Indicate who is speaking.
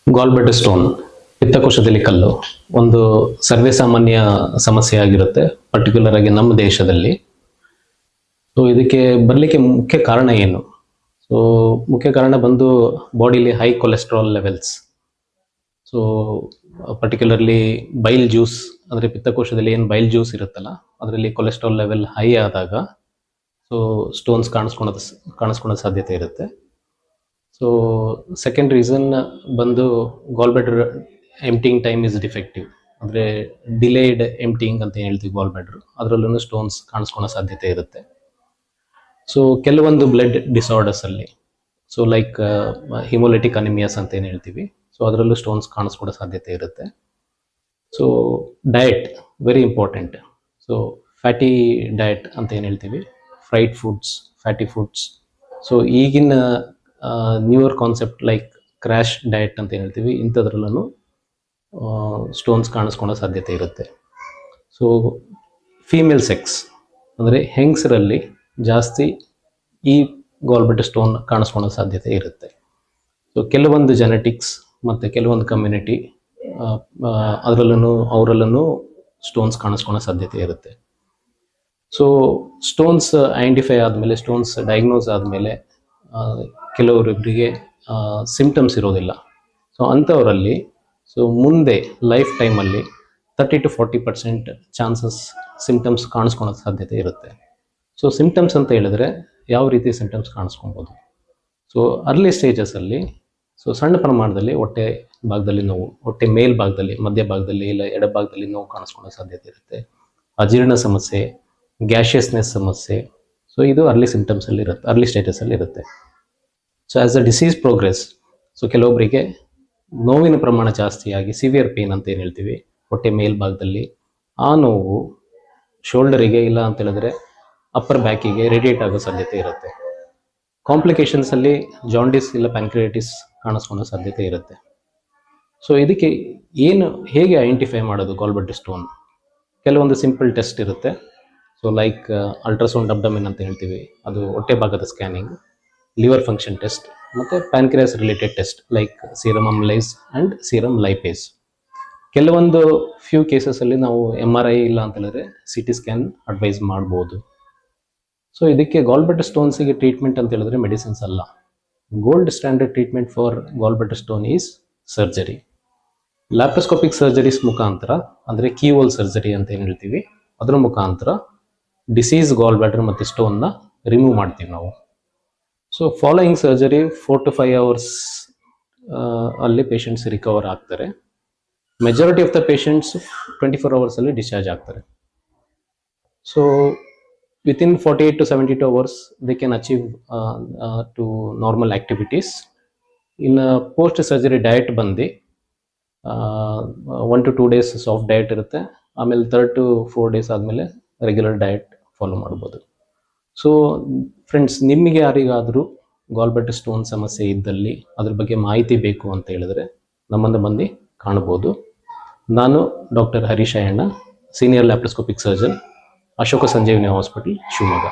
Speaker 1: ಗಾಲ್ಬೆಟ್ stone ಪಿತ್ತಕೋಶದಲ್ಲಿ ಕಲ್ಲು ಒಂದು ಸರ್ವೇಸಾಮಾನ್ಯ ಸಮಸ್ಯೆ ಆಗಿರುತ್ತೆ, ಪರ್ಟಿಕ್ಯುಲರ್ ಆಗಿ ನಮ್ಮ ದೇಶದಲ್ಲಿ. ಸೊ ಇದಕ್ಕೆ ಬರಲಿಕ್ಕೆ ಮುಖ್ಯ ಕಾರಣ ಏನು? ಸೊ ಮುಖ್ಯ ಕಾರಣ ಬಂದು ಬಾಡಿಲಿ high cholesterol levels. So particularly bile juice, ಅಂದರೆ ಪಿತ್ತಕೋಶದಲ್ಲಿ ಏನು ಬೈಲ್ ಜ್ಯೂಸ್ ಇರುತ್ತಲ್ಲ ಅದರಲ್ಲಿ ಕೊಲೆಸ್ಟ್ರಾಲ್ ಲೆವೆಲ್ ಹೈ ಆದಾಗ ಸೊ ಸ್ಟೋನ್ಸ್ ಕಾಣಿಸ್ಕೊಳ್ಳೋ ಸಾಧ್ಯತೆ ಇರುತ್ತೆ. ಸೊ ಸೆಕೆಂಡ್ ರೀಸನ್ ಬಂದು gallbladder emptying time is defective, ಅಂದರೆ ಡಿಲೇಡ್ ಎಂಪ್ಟಿಂಗ್ ಅಂತ ಹೇಳ್ತೀವಿ ಗಾಲ್ಬ್ಲಾಡರ್, ಅದರಲ್ಲೂ ಸ್ಟೋನ್ಸ್ ಕಾಣಿಸ್ಕೊಳ್ಳೋ ಸಾಧ್ಯತೆ ಇರುತ್ತೆ. ಸೊ ಕೆಲವೊಂದು ಬ್ಲಡ್ ಡಿಸಾರ್ಡರ್ಸ್ ಅಲ್ಲಿ, ಸೊ ಲೈಕ್ ಹಿಮೋಲಿಟಿಕ್ ಅನಿಮಿಯಾಸ್ ಅಂತ ಏನು ಹೇಳ್ತೀವಿ, ಸೊ ಅದರಲ್ಲೂ ಸ್ಟೋನ್ಸ್ ಕಾಣಿಸ್ಕೊಳ್ಳೋ ಸಾಧ್ಯತೆ ಇರುತ್ತೆ. So diet very important. So fatty diet ಅಂತ ಏನು ಹೇಳ್ತೀವಿ, fried foods, fatty foods. So ಈಗಿನ newer concept like crash diet ಅಂತ ಏನು ಹೇಳ್ತೀವಿ, ಇಂಥದ್ರಲ್ಲೂ ಸ್ಟೋನ್ಸ್ ಕಾಣಿಸ್ಕೊಳ್ಳೋ ಸಾಧ್ಯತೆ ಇರುತ್ತೆ. ಸೊ ಫೀಮೇಲ್ ಸೆಕ್ಸ್, ಅಂದರೆ ಹೆಂಗಸರಲ್ಲಿ ಜಾಸ್ತಿ ಈ ಗಾಲ್ಬ್ಲಾಡರ್ ಸ್ಟೋನ್ ಕಾಣಿಸ್ಕೊಳ್ಳೋ ಸಾಧ್ಯತೆ ಇರುತ್ತೆ. ಸೊ ಕೆಲವೊಂದು ಜೆನೆಟಿಕ್ಸ್ ಮತ್ತು ಕೆಲವೊಂದು ಕಮ್ಯುನಿಟಿ ಅವರಲ್ಲೂ ಸ್ಟೋನ್ಸ್ ಕಾಣಿಸ್ಕೊಳ್ಳೋ ಸಾಧ್ಯತೆ ಇರುತ್ತೆ. ಸೊ ಸ್ಟೋನ್ಸ್ ಐಡೆಂಟಿಫೈ ಆದಮೇಲೆ, ಸ್ಟೋನ್ಸ್ ಡಯಾಗ್ನೋಸ್ ಆದಮೇಲೆ ಕೆಲವೊಬ್ಬರಿಗೆ ಸಿಂಪ್ಟಮ್ಸ್ ಇರೋದಿಲ್ಲ. ಸೊ ಅಂಥವರಲ್ಲಿ ಸೊ ಮುಂದೆ ಲೈಫ್ ಟೈಮಲ್ಲಿ 30-40% ಚಾನ್ಸಸ್ ಸಿಂಪ್ಟಮ್ಸ್ ಕಾಣಿಸ್ಕೊಳ್ಳೋ ಸಾಧ್ಯತೆ ಇರುತ್ತೆ. ಸೊ ಸಿಂಪ್ಟಮ್ಸ್ ಅಂತ ಹೇಳಿದ್ರೆ ಯಾವ ರೀತಿ ಸಿಂಪ್ಟಮ್ಸ್ ಕಾಣಿಸ್ಕೊಬೋದು? ಸೊ ಅರ್ಲಿ ಸ್ಟೇಜಸಲ್ಲಿ ಸೊ ಸಣ್ಣ ಪ್ರಮಾಣದಲ್ಲಿ ಹೊಟ್ಟೆ ಭಾಗದಲ್ಲಿ ನೋವು, ಹೊಟ್ಟೆ ಮೇಲ್ಭಾಗದಲ್ಲಿ, ಮಧ್ಯಭಾಗದಲ್ಲಿ ಇಲ್ಲ ಎಡಭಾಗದಲ್ಲಿ ನೋವು ಕಾಣಿಸ್ಕೊಳ್ಳೋ ಸಾಧ್ಯತೆ ಇರುತ್ತೆ. ಅಜೀರ್ಣ ಸಮಸ್ಯೆ, ಗ್ಯಾಷಿಯಸ್ನೆಸ್ ಸಮಸ್ಯೆ. ಸೊ ಇದು ಅರ್ಲಿ ಸಿಂಪ್ಟಮ್ಸಲ್ಲಿ ಇರುತ್ತೆ, ಅರ್ಲಿ ಸ್ಟೇಟಸಲ್ಲಿ ಇರುತ್ತೆ. So as a disease progress, so ಕೆಲವೊಬ್ಬರಿಗೆ ನೋವಿನ ಪ್ರಮಾಣ ಜಾಸ್ತಿಯಾಗಿ ಸಿವಿಯರ್ ಪೇನ್ ಅಂತ ಏನು ಹೇಳ್ತೀವಿ ಹೊಟ್ಟೆ ಮೇಲ್ಭಾಗದಲ್ಲಿ, ಆ ನೋವು ಶೋಲ್ಡರಿಗೆ ಇಲ್ಲ ಅಂತ ಹೇಳಿದ್ರೆ ಅಪ್ಪರ್ ಬ್ಯಾಕಿಗೆ ರೇಡಿಯೇಟ್ ಆಗೋ ಸಾಧ್ಯತೆ ಇರುತ್ತೆ. ಕಾಂಪ್ಲಿಕೇಶನ್ಸಲ್ಲಿ ಜಾಂಡಿಸ್ ಇಲ್ಲ ಪ್ಯಾಂಕ್ರಿಯಾಟಿಸ್ ಕಾಣಿಸ್ಕೊಳ್ಳೋ ಸಾಧ್ಯತೆ ಇರುತ್ತೆ. ಸೊ ಇದಕ್ಕೆ ಹೇಗೆ ಐಡೆಂಟಿಫೈ ಮಾಡೋದು ಗಾಲ್ಬ್ಲಾಡರ್ ಸ್ಟೋನ್? ಕೆಲವೊಂದು ಸಿಂಪಲ್ ಟೆಸ್ಟ್ ಇರುತ್ತೆ. ಸೊ ಲೈಕ್ ಅಲ್ಟ್ರಾಸೌಂಡ್ ಅಬ್ಡಮಿನ್ ಅಂತ ಹೇಳ್ತೀವಿ, ಅದು ಹೊಟ್ಟೆ ಭಾಗದ ಸ್ಕ್ಯಾನಿಂಗ್, ಲಿವರ್ ಫಂಕ್ಷನ್ ಟೆಸ್ಟ್, ಮತ್ತು pancreas related test like serum amylase and serum lipase. ಕೆಲವೊಂದು ಫ್ಯೂ ಕೇಸಸಲ್ಲಿ ನಾವು MRI ಇಲ್ಲ ಅಂತ ಹೇಳಿದ್ರೆ CT ಸ್ಕ್ಯಾನ್ ಅಡ್ವೈಸ್ ಮಾಡ್ಬೋದು. ಸೊ ಇದಕ್ಕೆ ಗಾಲ್ಬ್ಲಾಡರ್ ಸ್ಟೋನ್ಸಿಗೆ ಟ್ರೀಟ್ಮೆಂಟ್ ಅಂತ ಹೇಳಿದ್ರೆ ಮೆಡಿಸಿನ್ಸ್ ಅಲ್ಲ. Gold standard treatment for gallbladder stone is surgery. Laparoscopic surgeries ಮುಖಾಂತರ, ಅಂದರೆ ಕೀ ಹೋಲ್ ಸರ್ಜರಿ ಅಂತ ಏನು ಹೇಳ್ತೀವಿ, ಅದರ ಮುಖಾಂತರ ಡಿಸೀಸ್ ಗಾಲ್ಬ್ಲಾಡರ್ ಮತ್ತು ಸ್ಟೋನ್ನ ರಿಮೂವ್ ಮಾಡ್ತೀವಿ ನಾವು. So following surgery 4 to 5 hours ಅಲ್ಲಿ ಪೇಷಂಟ್ಸ್ ರಿಕವರ್ ಆಗ್ತಾರೆ. Majority of the patients 24 hours ಅಲ್ಲಿ ಡಿಸ್ಚಾರ್ಜ್ ಆಗ್ತಾರೆ. So within 48 to 72 hours they can achieve to normal activities. In post surgery diet ಬಂದು 1 to 2 days ಸಾಫ್ಟ್ ಡಯಟ್ ಇರುತ್ತೆ, ಆಮೇಲೆ 3 to 4 days ಆದಮೇಲೆ regular diet follow ಮಾಡ್ಬೋದು. So friends, ನಿಮಗೆ ಯಾರಿಗಾದರೂ ಗಾಲ್ಬ್ಲಾಡರ್ stone ಸಮಸ್ಯೆ ಇದ್ದಲ್ಲಿ ಅದ್ರ ಬಗ್ಗೆ ಮಾಹಿತಿ ಬೇಕು ಅಂತ ಹೇಳಿದ್ರೆ ನಮ್ಮನ್ನು ಬಂದು ಕಾಣ್ಬೋದು. ನಾನು doctor Harish Ayyanna, senior laparoscopic surgeon, Ashoka Sanjeevini hospital, Shivamogga.